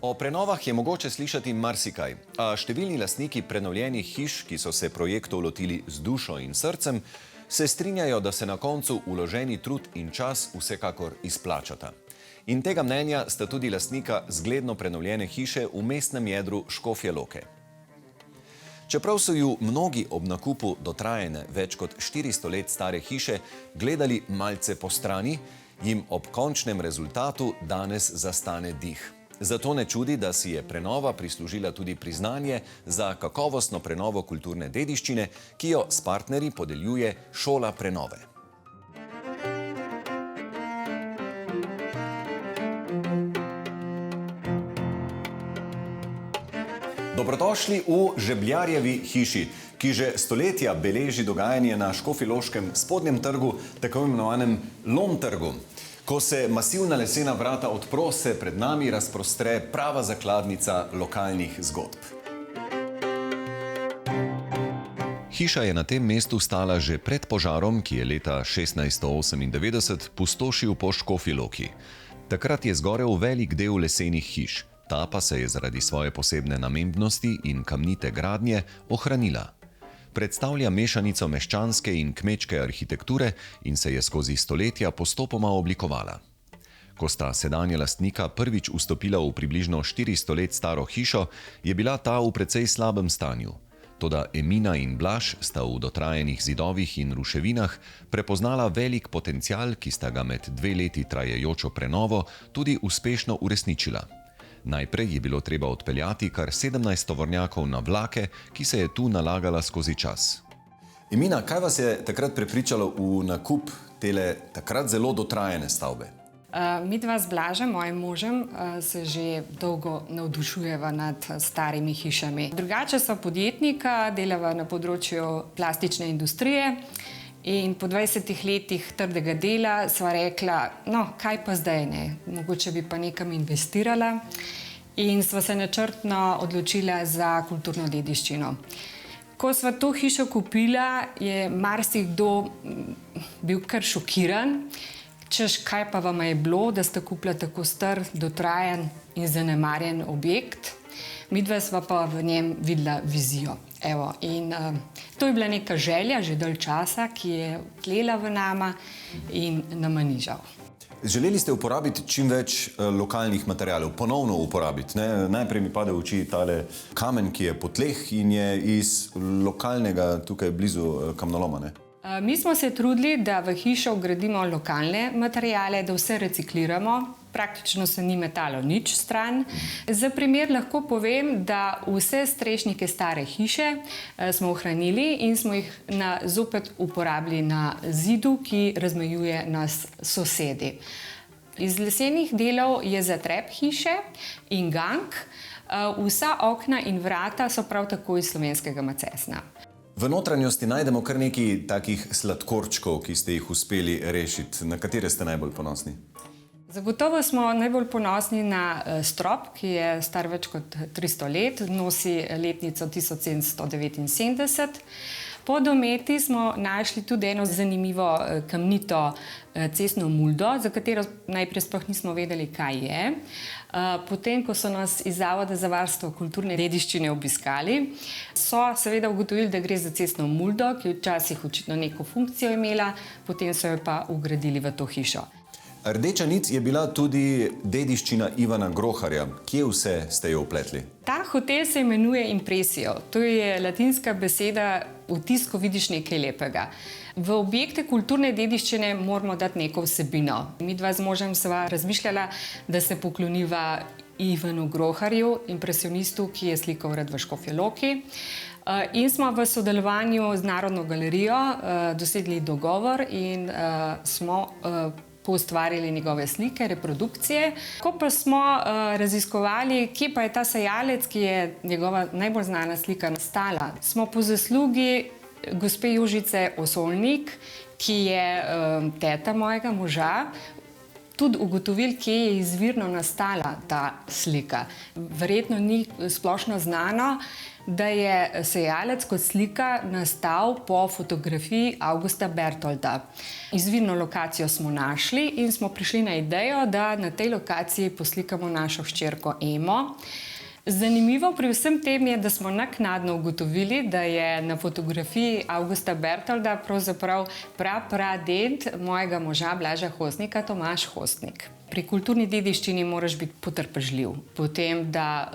O prenovah je mogoče slišati marsikaj, a številni lastniki prenovljenih hiš, ki so se projektov lotili z dušo in srcem, se strinjajo, da se na koncu vloženi trud in čas vsekakor izplačata. In tega mnenja sta tudi lastnika zgledno prenovljene hiše v mestnem jedru Škofje Loke. Čeprav so ju mnogi ob nakupu dotrajane, več kot 400 let stare hiše gledali malce postrani, jim ob končnem rezultatu danes zastane dih. Zato ne čudi, da si je prenova prislužila tudi priznanje za kakovostno prenovo kulturne dediščine, ki jo s partnerji podeljuje Šola prenove. Dobrodošli v Žebljarjevi hiši, ki že stoletja beleži dogajanje na Škofjeloškem spodnjem trgu, tako imenovanem Lom trgu. Ko se masivna lesena vrata odpro, se pred nami razprostre prava zakladnica lokalnih zgodb. Hiša je na tem mestu stala že pred požarom, ki je leta 1698 pustošil po Škofji Loki. Takrat je zgorel velik del lesenih hiš, ta pa se je zaradi svoje posebne namembnosti in kamnite gradnje ohranila. Predstavlja mešanico meščanske in kmečke arhitekture in se je skozi stoletja postopoma oblikovala. Ko sta sedanja lastnika prvič vstopila v približno 400 let staro hišo, je bila ta v precej slabem stanju. Toda Emina in Blaž sta v dotrajenih zidovih in ruševinah prepoznala velik potencial, ki sta ga med 2 leti trajajočo prenovo tudi uspešno uresničila. Najprej je bilo treba odpeljati kar 17 tovornjakov na vlake, ki se je tu nalagala skozi čas. Emina, kaj vas je takrat prepričalo v nakup tele takrat zelo dotrajane stavbe? Midva z Blažem, mojim možem, se že dolgo navdušujeva nad starimi hišami. Drugače so podjetnika, delava na področju plastične industrije in po 20 letih trdega dela sva rekla, no, kaj pa zdaj ne, mogoče bi pa nekam investirala in sva se načrtno odločila za kulturno dediščino. Ko sva to hišo kupila, je marsikdo bil kar šokiran, češ kaj pa vama je bilo, da sta kupila tako star, dotrajan in zanemarjen objekt. Midva sva pa v njem videla vizijo. Evo, in to je bila neka želja že dalj časa, ki je tlela v nama in nama ni žal. Želeli ste uporabiti čim več lokalnih materialov, ponovno uporabiti. Najprej mi pade v oči tale kamen, ki je po tleh in je iz lokalnega tukaj blizu kamnoloma, ne? Mi smo se trudili, da v hišo vgradimo lokalne materiale, da vse recikliramo. Praktično se ni metalo nič stran. Za primer lahko povem, da vse strešnike stare hiše smo ohranili in smo jih zopet uporabili na zidu, ki razmejuje nas sosedi. Iz lesenih delov je zatrep hiše in gank. Vsa okna in vrata so prav tako iz slovenskega macesna. V notranjosti najdemo kar nekaj takih sladkorčkov, ki ste jih uspeli rešiti. Na katere ste najbolj ponosni? Zagotovo smo najbolj ponosni na strop, ki je star več kot 300 let, nosi letnico 1779. Po dometi smo našli tudi eno zanimivo kamnito cestno muldo, za katero najprej sploh nismo vedeli, kaj je. Potem, ko so nas iz Zavoda za varstvo kulturne dediščine obiskali, so seveda ugotovili, da gre za cestno muldo, ki je včasih očitno neko funkcijo imela, potem so jo pa vgradili v to hišo. Rdeča nit je bila tudi dediščina Ivana Groharja. Kje vse ste jo vpletli? Ta hotel se imenuje Impresijo. To je latinska beseda, vtis, ko vidiš nekaj lepega. V objekte kulturne dediščine moramo dati neko vsebino. Midva z možem sva razmišljala, da se pokloniva Ivanu Groharju, impresionistu, ki je slikal rad v Škofji Loki. In smo v sodelovanju z Narodno galerijo dosegli dogovor in smo poustvarili njegove slike, reprodukcije. Ko pa smo raziskovali, kje pa je ta sejalec, ki je njegova najbolj znana slika nastala, smo po zaslugi gospe Jožice Osolnik, ki je teta mojega moža, tudi ugotovili, kje je izvirno nastala ta slika. Verjetno ni splošno znano, da je sejalec kot slika nastal po fotografiji Augusta Bertolda. Izvirno lokacijo smo našli in smo prišli na idejo, da na tej lokaciji poslikamo našo hčerko Emo. Zanimivo pri vsem tem je, da smo naknadno ugotovili, da je na fotografiji Augusta Bertolda pravzaprav praded mojega moža Blaža Hostnika, Tomaž Hostnik. Pri kulturni dediščini moraš biti potrpežljiv. Potem, da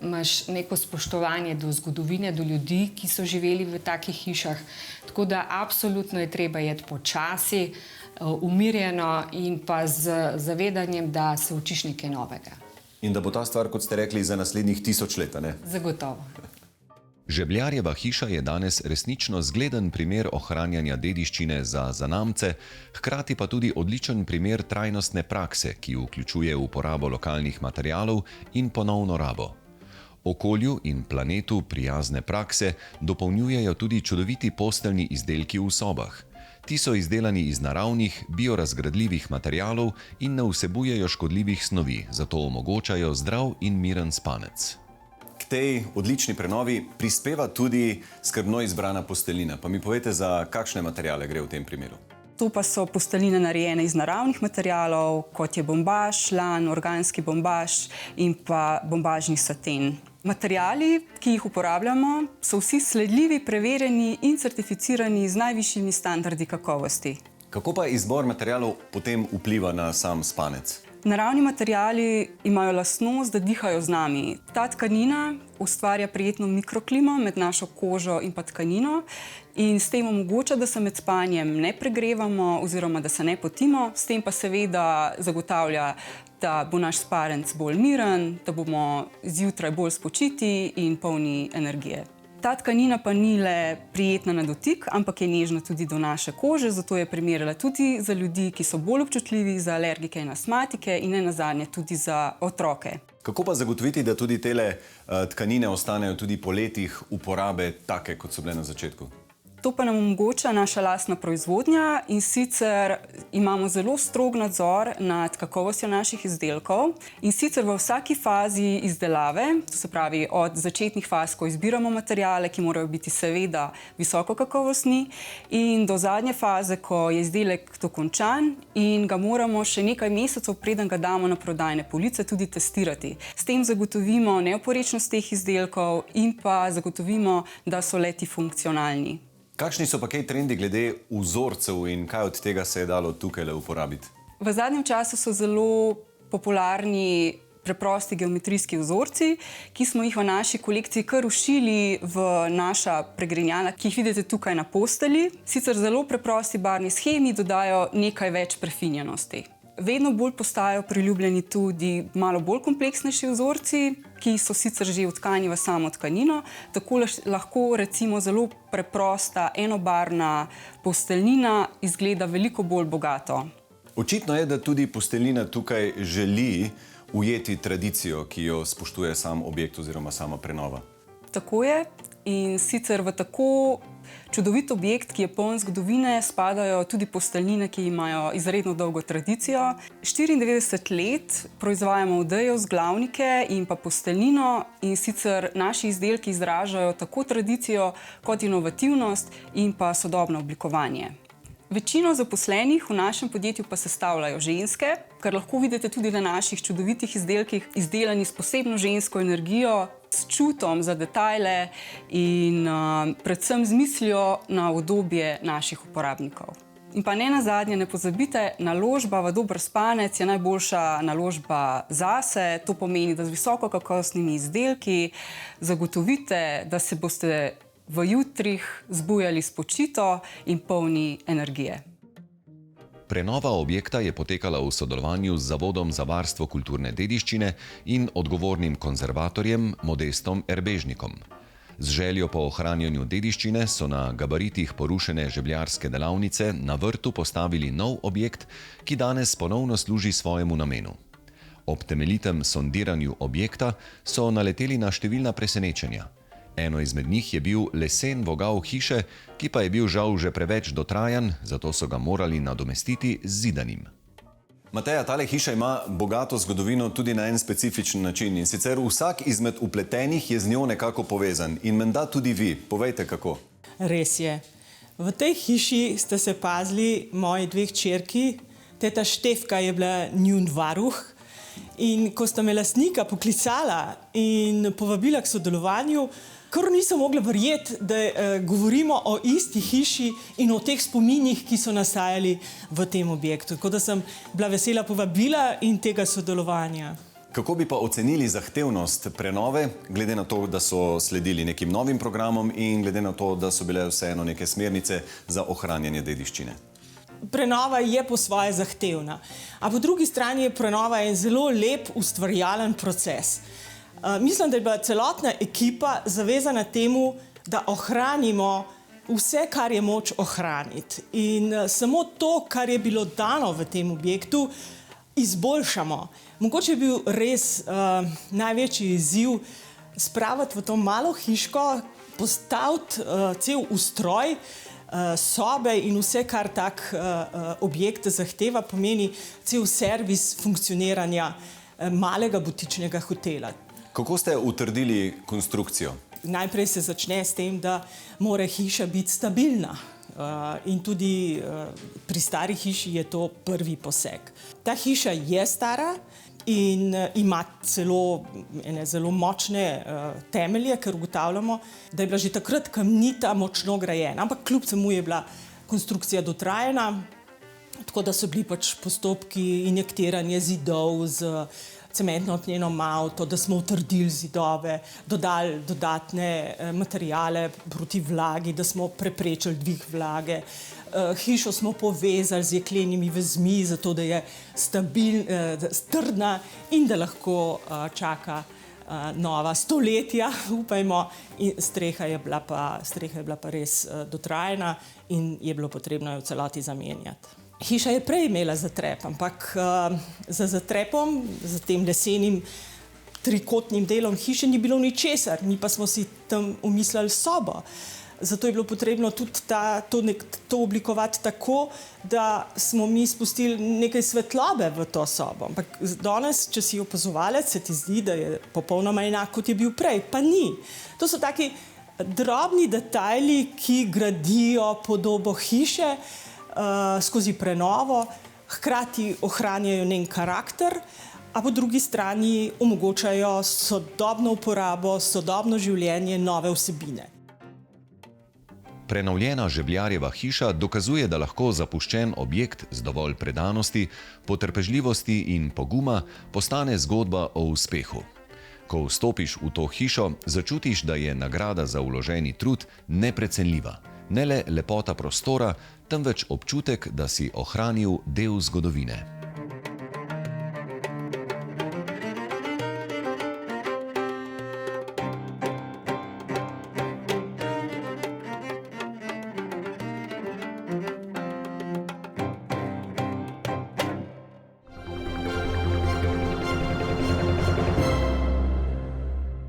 imaš neko spoštovanje do zgodovine, do ljudi, ki so živeli v takih hišah. Tako da absolutno je treba jeti počasi, umirjeno in pa z zavedanjem, da se učiš nekaj novega. In da bo ta stvar, kot ste rekli, za naslednjih 1000 let, ne? Zagotovo. Žebljarjeva hiša je danes resnično zgleden primer ohranjanja dediščine za zanamce, hkrati pa tudi odličen primer trajnostne prakse, ki vključuje uporabo lokalnih materialov in ponovno rabo. Okolju in planetu prijazne prakse dopolnjujejo tudi čudoviti posteljni izdelki v sobah. Ti so izdelani iz naravnih, biorazgradljivih materialov in ne vsebujejo škodljivih snovi, zato omogočajo zdrav in miren spanec. K tej odlični prenovi prispeva tudi skrbno izbrana posteljina. Pa mi povejte, za kakšne materiale gre v tem primeru? To pa so posteljine narejene iz naravnih materialov, kot je bombaž, lan, organski bombaž in pa bombažni saten. Materiali, ki jih uporabljamo, so vsi sledljivi, preverjeni in certificirani z najvišjimi standardi kakovosti. Kako pa izbor materialov potem vpliva na sam spanec? Naravni materiali imajo lastnost, da dihajo z nami. Ta tkanina ustvarja prijetno mikroklimo med našo kožo in pa tkanino in s tem omogoča, da se med spanjem ne pregrevamo oziroma da se ne potimo, s tem pa seveda zagotavlja, da bo naš spanec bolj miren, da bomo zjutraj bolj spočiti in polni energije. Ta tkanina pa ni le prijetna na dotik, ampak je nežna tudi do naše kože, zato je primerna tudi za ljudi, ki so bolj občutljivi, za alergike in astmatike in nenazadnje tudi za otroke. Kako pa zagotoviti, da tudi tele tkanine ostanejo tudi po letih uporabe take, kot so bile na začetku? To pa nam omogoča naša lastna proizvodnja in sicer imamo zelo strog nadzor nad kakovostjo naših izdelkov in sicer v vsaki fazi izdelave, to se pravi od začetnih faz, ko izbiramo materiale, ki morajo biti seveda visoko kakovostni, in do zadnje faze, ko je izdelek dokončan in ga moramo še nekaj mesecev, preden ga damo na prodajne police, tudi testirati. S tem zagotovimo neoporečnost teh izdelkov in pa zagotovimo, da so le-ti funkcionalni. Kakšni so pa kaj trendi glede vzorcev in kaj od tega se je dalo tukaj uporabiti? V zadnjem času so zelo popularni preprosti geometrijski vzorci, ki smo jih v naši kolekciji kar všili v naša pregrinjala, ki jih vidite tukaj na postelji. Sicer zelo preprosti barvni shemi dodajo nekaj več prefinjenosti. Vedno bolj postajajo priljubljeni tudi malo bolj kompleksnejši vzorci, ki so sicer že vtkani v samo tkanino, tako lahko recimo zelo preprosta enobarvna posteljnina izgleda veliko bolj bogato. Očitno je, da tudi posteljina tukaj želi ujeti tradicijo, ki jo spoštuje sam objekt oziroma sama prenova. Tako je. In sicer v tako čudovit objekt, ki je poln zgodovine, spadajo tudi posteljnine, ki imajo izredno dolgo tradicijo. 94 let proizvajamo odejo, vzglavnike in pa posteljnino in sicer naši izdelki izražajo tako tradicijo kot inovativnost in pa sodobno oblikovanje. Večino zaposlenih v našem podjetju pa sestavljajo ženske, kar lahko vidite tudi na naših čudovitih izdelkih, izdelani s posebno žensko energijo, s čutom za detajle in predvsem z mislijo na udobje naših uporabnikov. In pa ne nazadnje, ne pozabite, naložba v dober spanec je najboljša naložba zase. To pomeni, da z visoko kakovostnimi izdelki zagotovite, da se boste v jutrih zbujali spočito in polni energije. Prenova objekta je potekala v sodelovanju z Zavodom za varstvo kulturne dediščine in odgovornim konzervatorjem Modestom Erbežnikom. Z željo po ohranjanju dediščine so na gabaritih porušene žebljarske delavnice na vrtu postavili nov objekt, ki danes ponovno služi svojemu namenu. Ob temeljitem sondiranju objekta so naleteli na številna presenečenja. Eno izmed njih je bil lesen vogal hiše, ki pa je bil žal že preveč dotrajan, zato so ga morali nadomestiti z zidanim. Mateja, tale hiša ima bogato zgodovino tudi na en specifičen način in sicer vsak izmed vpletenih je z njo nekako povezan in menda tudi vi. Povejte, kako. Res je. V tej hiši ste se pazili moji dve hčerki, teta Štefka je bila njun varuh in ko sta me lastnika poklicala in povabila k sodelovanju, kar nisem mogla verjeti, da govorimo o isti hiši in o teh spominjih, ki so nastajali v tem objektu. Tako da sem bila vesela povabila in tega sodelovanja. Kako bi pa ocenili zahtevnost prenove, glede na to, da so sledili nekim novim programom in glede na to, da so bile vseeno neke smernice za ohranjanje dediščine? Prenova je po svoje zahtevna, a po drugi strani je prenova en zelo lep, ustvarjalen proces. Mislim, da je bila celotna ekipa zavezana temu, da ohranimo vse, kar je moč ohraniti. In samo to, kar je bilo dano v tem objektu, izboljšamo. Mogoče je bil res največji izziv spraviti v to malo hiško, postaviti cel ustroj, sobe in vse, kar tak objekt zahteva, pomeni cel servis funkcioniranja malega butičnega hotela. Kako ste utrdili konstrukcijo? Najprej se začne s tem, da mora hiša biti stabilna. In tudi pri stari hiši je to prvi poseg. Ta hiša je stara in ima zelo močne temelje, ker ugotavljamo, da je bila že takrat kamnita močno grajena, ampak kljub temu je bila konstrukcija dotrajana, tako da so bili pač postopki injektiranja zidov z cementno apneno malto, da smo utrdili zidove, dodali dodatne materijale proti vlagi, da smo preprečili dvig vlage. Hišo smo povezali z jeklenimi vezmi, zato da je trdna in da lahko čaka nova stoletja, upajmo. In streha je bila pa res dotrajana in je bilo potrebno jo v celoti zamenjati. Hiša je prej imela zatrep, ampak za zatrepom, za tem lesenim trikotnim delom hiše ni bilo ničesar, mi pa smo si tam umislili sobo. Zato je bilo potrebno tudi to oblikovati tako, da smo mi spustili nekaj svetlobe v to sobo. Ampak danes, če si opazovalec, se ti zdi, da je popolnoma enak, kot je bil prej, pa ni. To so taki drobni detajli, ki gradijo podobo hiše skozi prenovo, hkrati ohranjajo njen karakter, a po drugi strani omogočajo sodobno uporabo, sodobno življenje, nove vsebine. Prenovljena Žebljarjeva hiša dokazuje, da lahko zapuščen objekt z dovolj predanosti, potrpežljivosti in poguma postane zgodba o uspehu. Ko vstopiš v to hišo, začutiš, da je nagrada za vloženi trud neprecenljiva. Ne le lepota prostora, temveč občutek, da si ohranil del zgodovine.